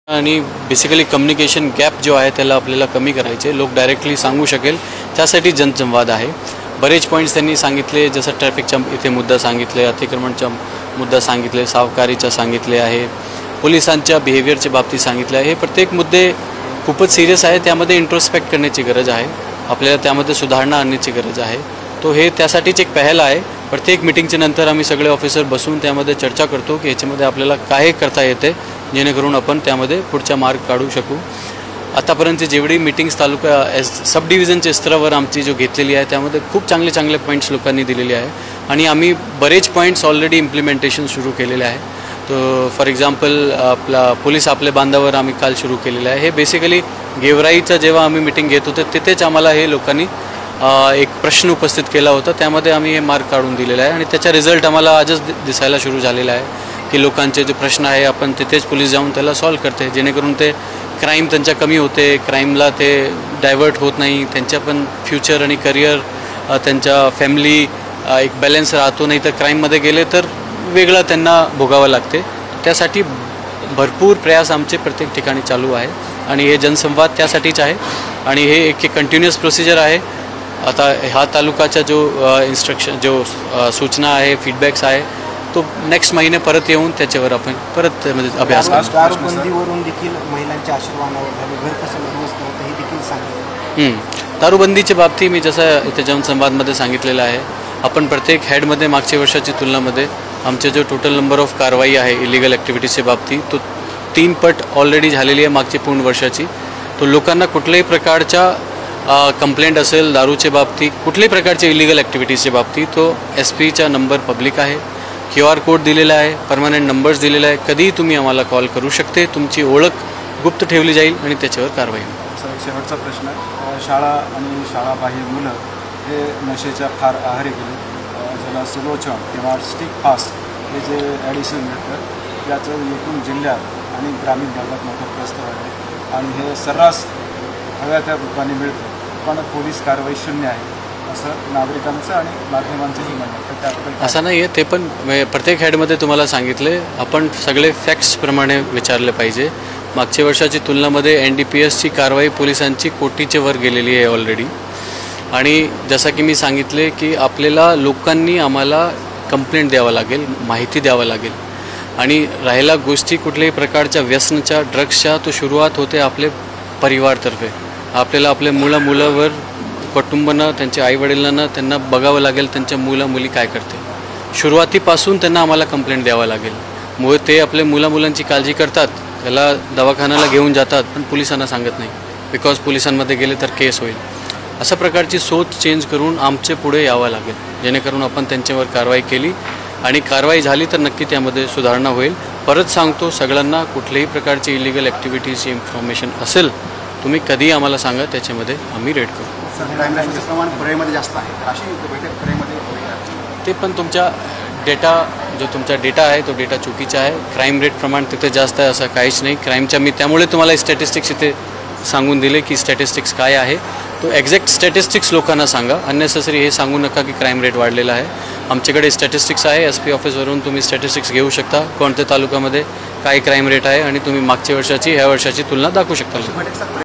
आणि basically communication gap जो आहे त्याला आपल्याला कमी करायचे, लोक डायरेक्टली सांगू शकेल त्यासाठी जनसंवाद आहे। बरेच पॉईंट्स त्यांनी सांगितले, जसं ट्रॅफिकचा इथे मुद्दा सांगितले, अतिक्रमणचा मुद्दा सांगितले, सावकारीचा सांगितले आहे, पोलिसांच्या बिहेवियरच्या बाबतीत सांगितले आहे। हे प्रत्येक मुद्दे खूपच सिरियस आहे, त्यामध्ये इंट्रोस्पेक्ट करण्याची गरज आहे, आपल्याला त्यामध्ये सुधारणा आणण्याची गरज आहे। तो हे त्यासाठीच एक पहल आहे। प्रत्येक मीटिंगच्या नंतर आम्ही सगळे ऑफिसर बसून त्यामध्ये चर्चा करतो की याच्यामध्ये आपल्याला काय करता येते जेणेकरून आपण त्यामध्ये पुढचा मार्ग काढू शकू। आतापर्यंत जेवढी मीटिंग्स तालुका सब डिव्हिजनच्या स्तरावर आमची जो घेतलेली आहे त्यामध्ये खूप चांगले चांगले पॉईंट्स लोकांनी दिलेले आहे आणि आम्ही बरेच पॉईंट्स ऑलरेडी इम्प्लिमेंटेशन सुरू केलेले आहे। तो फॉर एक्झाम्पल आपला पोलीस आपले बांधावर आम्ही काल सुरू केलेलं आहे। हे बेसिकली गेवराईचा जेव्हा आम्ही मीटिंग घेत होते तिथेच आम्हाला हे लोकांनी एक प्रश्न उपस्थित केला होता, त्यामध्ये आम्ही हे मार्क काढून दिलेला आहे आणि त्याचा रिझल्ट आम्हाला आजच दिसायला सुरू झालेला आहे की लोकांचे जे प्रश्न आहे आपण तिथेच पोलीस जाऊन त्याला सॉल्व करते, जेणेकरून ते क्राईम त्यांच्या कमी होते, क्राईमला ते डायव्हर्ट होत नाही, त्यांच्या पण फ्युचर आणि करिअर त्यांच्या फॅमिली एक बॅलन्स राहतो, नाही तर क्राईममध्ये गेले तर वेगळं त्यांना भोगावं लागते। त्यासाठी भरपूर प्रयास आमचे प्रत्येक ठिकाणी चालू आहे आणि हे जनसंवाद त्यासाठीच आहे आणि हे एक कंटिन्युअस प्रोसिजर आहे। आता ह्या तालुकाचा जो इन्स्ट्रक्शन जो सूचना आहे, फीडबॅक्स आहे, तो नेक्स्ट महिने परत येऊन त्याच्यावर आपण परत अभ्यास करू। दारूबंदीवरून देखील महिलांच्या आशीर्वादावर झाले, घर कसं व्यवस्था होतं हे देखील सांगितलं। दारूबंदीच्या बाबतीत मी जसं इथे जनसंवादमध्ये सांगितलेलं आहे, आपण प्रत्येक हेडमध्ये मागच्या वर्षाची तुलनामध्ये आमचे जो टोटल नंबर ऑफ कारवाई आहे इलिगल ॲक्टिव्हिटीजच्या बाबतीत तो 3 पट ऑलरेडी झालेली आहे मागची पूर्ण वर्षाची। तो लोकांना कुठल्याही प्रकारच्या कंप्लेंट असेल दारूच्या बाबतीत, कुठल्याही प्रकारच्या इलिगल ॲक्टिव्हिटीजच्या बाबतीत तो SP चा नंबर पब्लिक आहे, QR कोड दिलेला आहे, परमनंट नंबर्स दिलेला आहे, कधीही तुम्ही आम्हाला कॉल करू शकते, तुमची ओळख गुप्त ठेवली जाईल आणि त्याच्यावर कारवाई होईल। सर, शेवटचा प्रश्न, शाळा आणि शाळाबाह्य मुलं हे नशेच्या फार आहारी गेले, ज्याला सुलोचन किंवा स्टिक फास्ट हे जे ॲडिशन मिळतं याचं एकूण जिल्ह्यात आणि ग्रामीण भागात मोठं प्रस्ताव आहे आणि हे सर्रास हव्या त्या रूपाने मिळतं, पण पोलीस कारवाई शून्य आहे असं नागरिकांचं आणि माध्यमांचंही म्हणणं। असं नाही आहे, ते पण प्रत्येक हेडमध्ये तुम्हाला सांगितले, आपण सगळे फॅक्ट्सप्रमाणे विचारले पाहिजे। मागच्या वर्षाची तुलनामध्ये NDPSची कारवाई पोलिसांची कोटीच्या वर गेलेली आहे ऑलरेडी आणि जसं की मी सांगितले की आपल्याला लोकांनी आम्हाला कंप्लेंट द्यावं लागेल, माहिती द्यावं लागेल आणि राहिला गोष्टी कुठल्याही प्रकारच्या व्यसनाच्या ड्रग्सच्या, तो सुरुवात होते आपले परिवारतर्फे। आपल्याला आपल्या मुलावर कुटुंबांना, त्यांच्या आईवडिलांना त्यांना बघावं लागेल त्यांच्या मुली काय करते, सुरुवातीपासून त्यांना आम्हाला कंप्लेंट द्यावं लागेल। मुळे ते आपल्या मुलांची काळजी करतात, त्याला दवाखान्याला घेऊन जातात, पण पोलिसांना सांगत नाही, बिकॉज पोलिसांमध्ये गेले तर केस होईल। अशा प्रकारची सोच चेंज करून आमचे पुढे यावं लागेल, जेणेकरून आपण त्यांच्यावर कारवाई केली आणि कारवाई झाली तर नक्की त्यामध्ये सुधारणा होईल। परत सांगतो सगळ्यांना, कुठल्याही प्रकारची इलिगल ॲक्टिव्हिटीजची इन्फॉर्मेशन असेल तुम्ही कधीही आम्हाला सांगा, त्याच्यामध्ये आम्ही रेड करू। प्रमाण पुरेमध्ये जास्त आहे, ते पण तुमचा डेटा जो तुमचा डेटा आहे तो डेटा चुकीचा आहे। क्राईम रेट प्रमाण तिथे जास्त आहे असं काहीच नाही क्राईमच्या। मी त्यामुळे तुम्हाला स्टॅटिस्टिक्स इथे सांगून दिले की स्टॅटिस्टिक्स काय आहे, तो एक्झॅक्ट स्टॅटिस्टिक्स लोकांना सांगा, अननेसेसरी हे सांगू नका की क्राईम रेट वाढलेला आहे। आमच्याकडे स्टॅटिस्टिक्स आहे, SP ऑफिसवरून तुम्ही स्टॅटिस्टिक्स घेऊ शकता, कोणत्या तालुक्यामध्ये काय क्राईम रेट आहे आणि तुम्ही मागच्या वर्षाची ह्या वर्षाची तुलना दाखवू शकता।